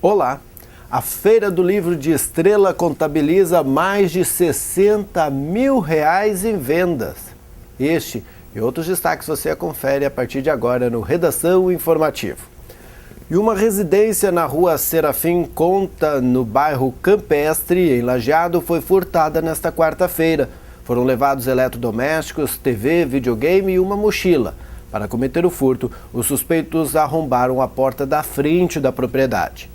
Olá! A Feira do Livro de Estrela contabiliza mais de R$60 mil em vendas. Este e outros destaques você confere a partir de agora no Redação Informativo. E uma residência na rua Serafim Conta, no bairro Campestre, em Lajeado, foi furtada nesta quarta-feira. Foram levados eletrodomésticos, TV, videogame e uma mochila. Para cometer o furto, os suspeitos arrombaram a porta da frente da propriedade.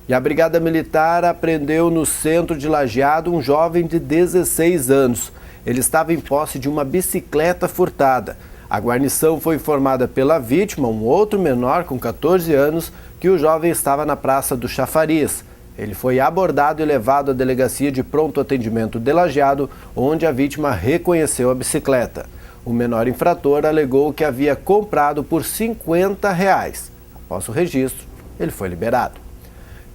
E a Brigada Militar apreendeu no centro de Lajeado um jovem de 16 anos. Ele estava em posse de uma bicicleta furtada. A guarnição foi informada pela vítima, um outro menor com 14 anos, que o jovem estava na Praça do Chafariz. Ele foi abordado e levado à delegacia de pronto atendimento de Lajeado, onde a vítima reconheceu a bicicleta. O menor infrator alegou que havia comprado por R$50. Após o registro, ele foi liberado.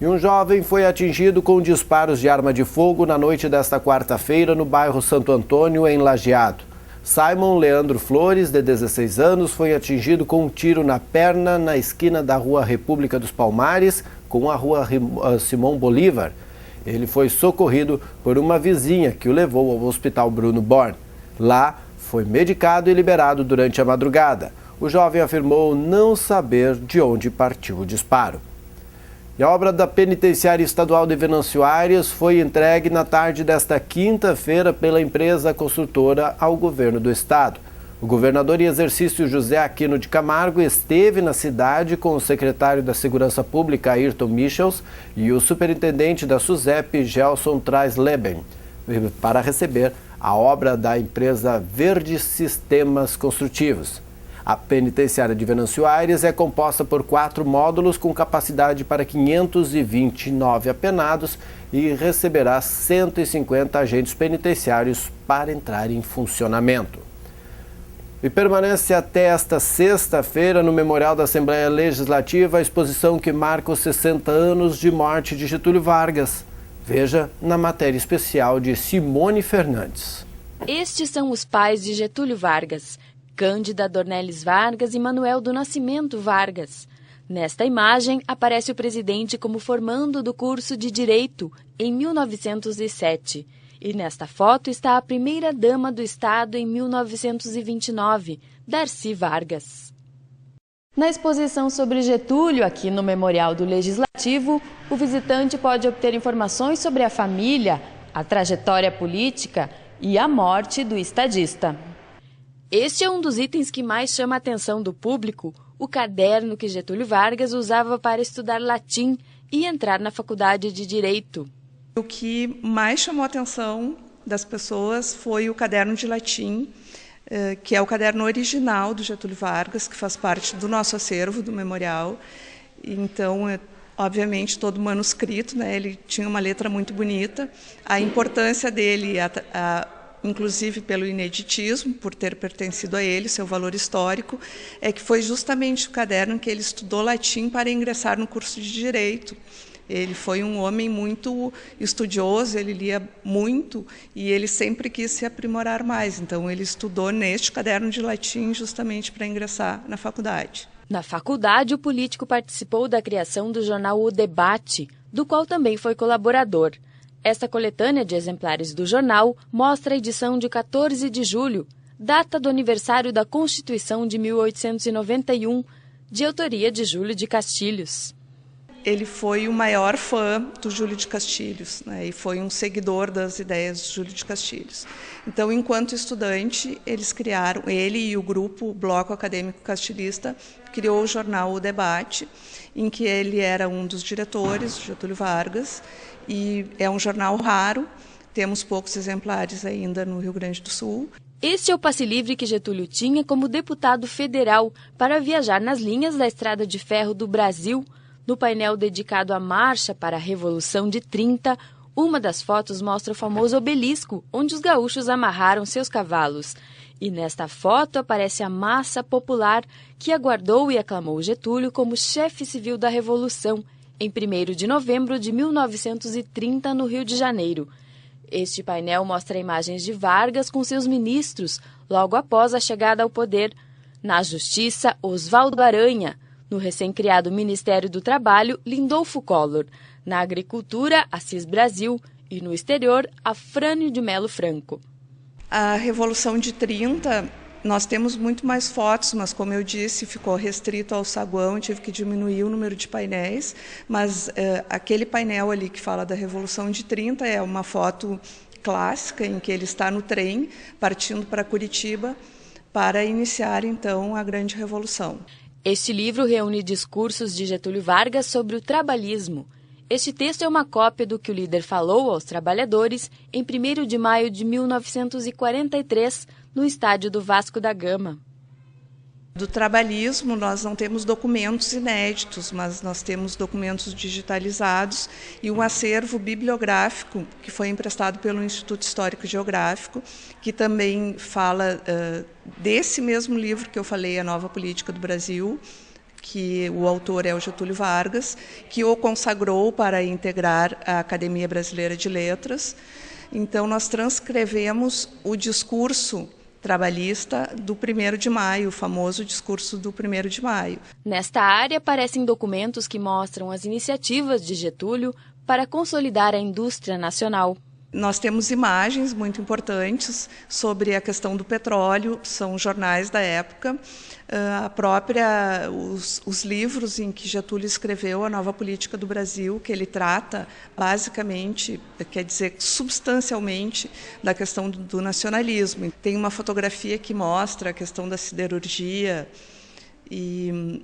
E um jovem foi atingido com disparos de arma de fogo na noite desta quarta-feira no bairro Santo Antônio, em Lajeado. Simon Leandro Flores, de 16 anos, foi atingido com um tiro na perna na esquina da Rua República dos Palmares com a Rua Simão Bolívar. Ele foi socorrido por uma vizinha que o levou ao Hospital Bruno Born. Lá, foi medicado e liberado durante a madrugada. O jovem afirmou não saber de onde partiu o disparo. E a obra da Penitenciária Estadual de Venâncio Aires foi entregue na tarde desta quinta-feira pela empresa construtora ao governo do estado. O governador em exercício José Aquino de Camargo esteve na cidade com o secretário da Segurança Pública, Ayrton Michels, e o superintendente da SUSEP, Gelson Traisleben, para receber a obra da empresa Verde Sistemas Construtivos. A penitenciária de Venâncio Aires é composta por 4 módulos com capacidade para 529 apenados e receberá 150 agentes penitenciários para entrar em funcionamento. E permanece até esta sexta-feira no Memorial da Assembleia Legislativa a exposição que marca os 60 anos de morte de Getúlio Vargas. Veja na matéria especial de Simone Fernandes. Estes são os pais de Getúlio Vargas, Cândida Dornelles Vargas e Manuel do Nascimento Vargas. Nesta imagem, aparece o presidente como formando do curso de Direito em 1907. E nesta foto está a primeira-dama do Estado em 1929, Darcy Vargas. Na exposição sobre Getúlio, aqui no Memorial do Legislativo, o visitante pode obter informações sobre a família, a trajetória política e a morte do estadista. Este é um dos itens que mais chama a atenção do público, o caderno que Getúlio Vargas usava para estudar latim e entrar na faculdade de Direito. O que mais chamou a atenção das pessoas foi o caderno de latim, que é o caderno original do Getúlio Vargas, que faz parte do nosso acervo do memorial. Então, obviamente, todo manuscrito, né? Ele tinha uma letra muito bonita. A importância dele, inclusive pelo ineditismo, por ter pertencido a ele, seu valor histórico, é que foi justamente o caderno em que ele estudou latim para ingressar no curso de Direito. Ele foi um homem muito estudioso, ele lia muito e ele sempre quis se aprimorar mais. Então, ele estudou neste caderno de latim justamente para ingressar na faculdade. Na faculdade, o político participou da criação do jornal O Debate, do qual também foi colaborador. Esta coletânea de exemplares do jornal mostra a edição de 14 de julho, data do aniversário da Constituição de 1891, de autoria de Júlio de Castilhos. Ele foi o maior fã do Júlio de Castilhos, né, e foi um seguidor das ideias de Júlio de Castilhos. Então, enquanto estudante, ele e o grupo, o Bloco Acadêmico Castilhista, criou o jornal O Debate, em que ele era um dos diretores, Getúlio Vargas, e é um jornal raro, temos poucos exemplares ainda no Rio Grande do Sul. Este é o passe livre que Getúlio tinha como deputado federal para viajar nas linhas da Estrada de Ferro do Brasil. No painel dedicado à Marcha para a Revolução de 30, uma das fotos mostra o famoso obelisco, onde os gaúchos amarraram seus cavalos. E nesta foto aparece a massa popular que aguardou e aclamou Getúlio como chefe civil da Revolução, em 1º de novembro de 1930, no Rio de Janeiro. Este painel mostra imagens de Vargas com seus ministros, logo após a chegada ao poder. Na Justiça, Oswaldo Aranha. No recém-criado Ministério do Trabalho, Lindolfo Collor. Na agricultura, Assis Brasil. E no exterior, Afrânio de Melo Franco. A Revolução de 30, nós temos muito mais fotos, mas como eu disse, ficou restrito ao saguão, tive que diminuir o número de painéis, mas aquele painel ali que fala da Revolução de 30 é uma foto clássica em que ele está no trem, partindo para Curitiba, para iniciar, então, a Grande Revolução. Este livro reúne discursos de Getúlio Vargas sobre o trabalhismo. Este texto é uma cópia do que o líder falou aos trabalhadores em 1º de maio de 1943, no estádio do Vasco da Gama. Do trabalhismo, nós não temos documentos inéditos, mas nós temos documentos digitalizados e um acervo bibliográfico que foi emprestado pelo Instituto Histórico e Geográfico, que também fala desse mesmo livro que eu falei, A Nova Política do Brasil, que o autor é o Getúlio Vargas, que o consagrou para integrar a Academia Brasileira de Letras. Então, nós transcrevemos o discurso trabalhista do 1º de maio, o famoso discurso do 1º de maio. Nesta área, aparecem documentos que mostram as iniciativas de Getúlio para consolidar a indústria nacional. Nós temos imagens muito importantes sobre a questão do petróleo, são jornais da época, os livros em que Getúlio escreveu A Nova Política do Brasil, que ele trata basicamente, quer dizer, substancialmente, da questão do nacionalismo. Tem uma fotografia que mostra a questão da siderurgia e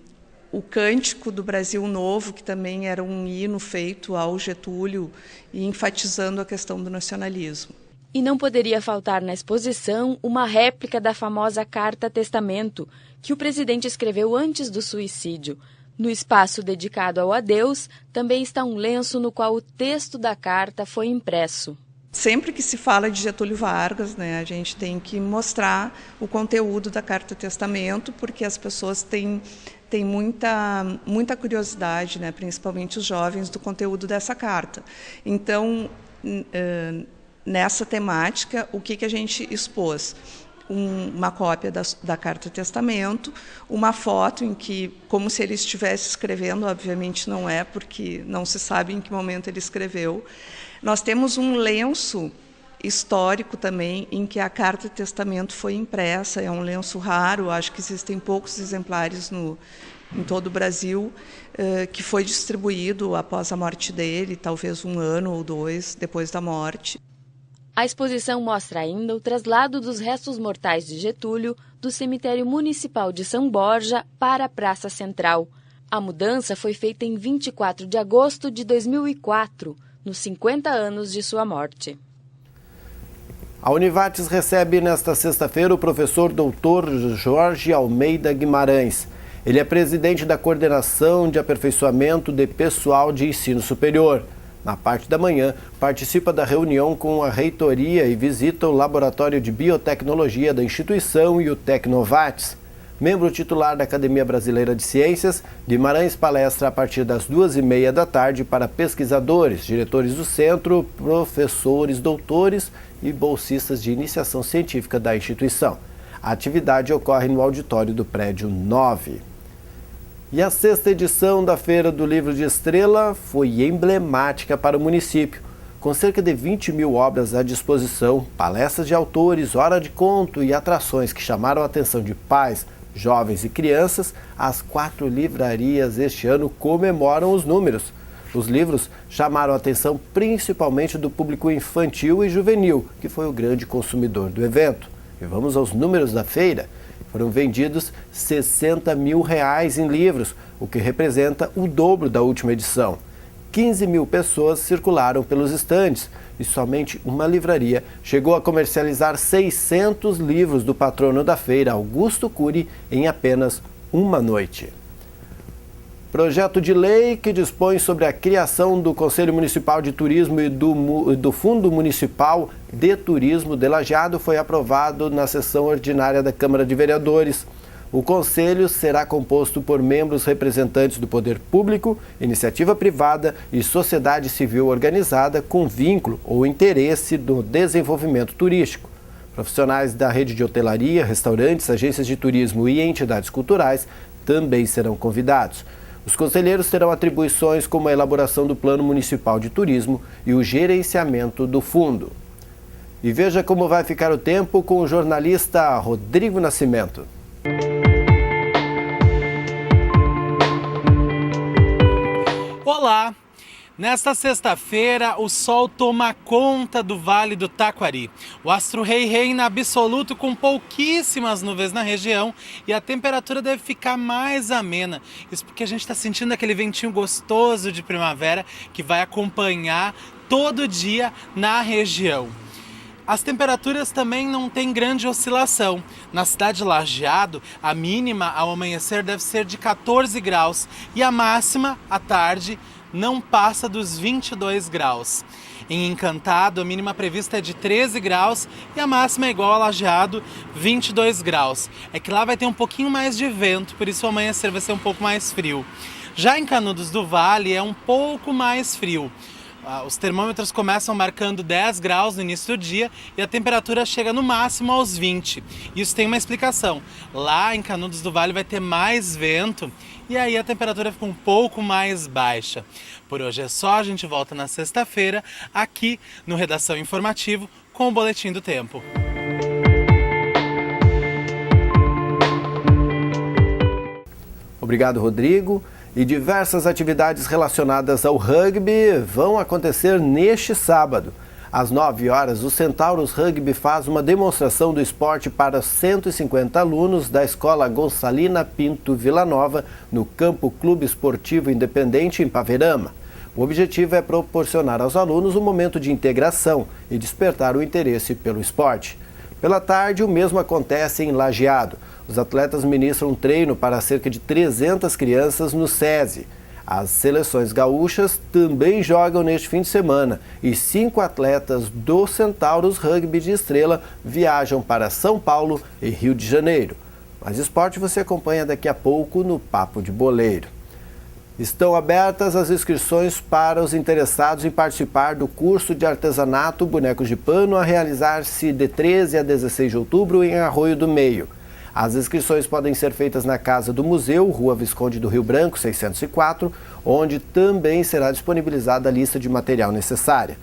o Cântico do Brasil Novo, que também era um hino feito ao Getúlio e enfatizando a questão do nacionalismo. E não poderia faltar na exposição uma réplica da famosa Carta Testamento, que o presidente escreveu antes do suicídio. No espaço dedicado ao adeus, também está um lenço no qual o texto da carta foi impresso. Sempre que se fala de Getúlio Vargas, a gente tem que mostrar o conteúdo da Carta Testamento, porque as pessoas têm muita curiosidade, principalmente os jovens, do conteúdo dessa carta. Então, nessa temática, o que a gente expôs? Uma cópia da Carta Testamento, uma foto em que, como se ele estivesse escrevendo, obviamente não é, porque não se sabe em que momento ele escreveu. Nós temos um lenço histórico também, em que a Carta Testamento foi impressa, é um lenço raro, acho que existem poucos exemplares em todo o Brasil, que foi distribuído após a morte dele, talvez 1 ano ou 2 depois da morte. A exposição mostra ainda o traslado dos restos mortais de Getúlio do cemitério municipal de São Borja para a Praça Central. A mudança foi feita em 24 de agosto de 2004, nos 50 anos de sua morte. A Univates recebe nesta sexta-feira o professor Dr. Jorge Almeida Guimarães. Ele é presidente da Coordenação de Aperfeiçoamento de Pessoal de Ensino Superior. Na parte da manhã, participa da reunião com a reitoria e visita o Laboratório de Biotecnologia da instituição e o Tecnovates. Membro titular da Academia Brasileira de Ciências, Guimarães palestra a partir das 2h30 da tarde para pesquisadores, diretores do centro, professores, doutores e bolsistas de iniciação científica da instituição. A atividade ocorre no auditório do prédio 9. E a 6ª edição da Feira do Livro de Estrela foi emblemática para o município. Com cerca de 20 mil obras à disposição, palestras de autores, hora de conto e atrações que chamaram a atenção de pais, jovens e crianças, as 4 livrarias este ano comemoram os números. Os livros chamaram a atenção principalmente do público infantil e juvenil, que foi o grande consumidor do evento. E vamos aos números da feira. Foram vendidos R$60 mil em livros, o que representa o dobro da última edição. 15 mil pessoas circularam pelos estandes e somente uma livraria chegou a comercializar 600 livros do patrono da feira, Augusto Cury, em apenas uma noite. Projeto de lei que dispõe sobre a criação do Conselho Municipal de Turismo e do Fundo Municipal de Turismo de Lajeado foi aprovado na sessão ordinária da Câmara de Vereadores. O Conselho será composto por membros representantes do poder público, iniciativa privada e sociedade civil organizada com vínculo ou interesse no desenvolvimento turístico. Profissionais da rede de hotelaria, restaurantes, agências de turismo e entidades culturais também serão convidados. Os conselheiros terão atribuições como a elaboração do Plano Municipal de Turismo e o gerenciamento do fundo. E veja como vai ficar o tempo com o jornalista Rodrigo Nascimento. Olá! Nesta sexta-feira, o sol toma conta do Vale do Taquari. O astro-rei reina absoluto com pouquíssimas nuvens na região e a temperatura deve ficar mais amena. Isso porque a gente está sentindo aquele ventinho gostoso de primavera que vai acompanhar todo dia na região. As temperaturas também não têm grande oscilação. Na cidade de Lajeado, a mínima ao amanhecer deve ser de 14 graus e a máxima, à tarde, não passa dos 22 graus. Em Encantado, a mínima prevista é de 13 graus e a máxima é igual a Lajeado, 22 graus. É que lá vai ter um pouquinho mais de vento, por isso o amanhecer vai ser um pouco mais frio. Já em Canudos do Vale é um pouco mais frio. Os termômetros começam marcando 10 graus no início do dia e a temperatura chega no máximo aos 20. Isso tem uma explicação. Lá em Canudos do Vale vai ter mais vento e aí a temperatura fica um pouco mais baixa. Por hoje é só, a gente volta na sexta-feira aqui no Redação Informativo com o Boletim do Tempo. Obrigado, Rodrigo. E diversas atividades relacionadas ao rugby vão acontecer neste sábado. Às 9 horas, o Centauros Rugby faz uma demonstração do esporte para 150 alunos da Escola Gonçalina Pinto Vila Nova, no Campo Clube Esportivo Independente, em Paverama. O objetivo é proporcionar aos alunos um momento de integração e despertar o interesse pelo esporte. Pela tarde, o mesmo acontece em Lajeado. Os atletas ministram um treino para cerca de 300 crianças no SESI. As seleções gaúchas também jogam neste fim de semana e 5 atletas do Centauros Rugby de Estrela viajam para São Paulo e Rio de Janeiro. Mais esporte você acompanha daqui a pouco no Papo de Boleiro. Estão abertas as inscrições para os interessados em participar do curso de artesanato Bonecos de Pano a realizar-se de 13 a 16 de outubro em Arroio do Meio. As inscrições podem ser feitas na Casa do Museu, Rua Visconde do Rio Branco, 604, onde também será disponibilizada a lista de material necessária.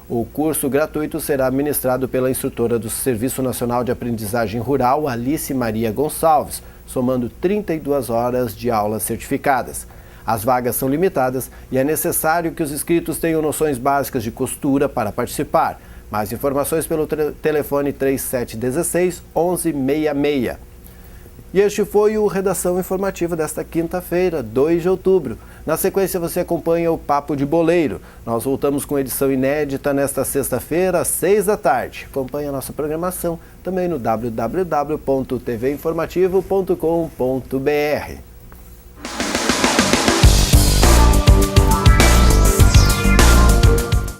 O curso gratuito será ministrado pela instrutora do Serviço Nacional de Aprendizagem Rural, Alice Maria Gonçalves, somando 32 horas de aulas certificadas. As vagas são limitadas e é necessário que os inscritos tenham noções básicas de costura para participar. Mais informações pelo telefone 3716 1166. E este foi o Redação Informativa desta quinta-feira, 2 de outubro. Na sequência você acompanha o Papo de Boleiro. Nós voltamos com edição inédita nesta sexta-feira, às 6 da tarde. Acompanhe a nossa programação também no www.tvinformativo.com.br.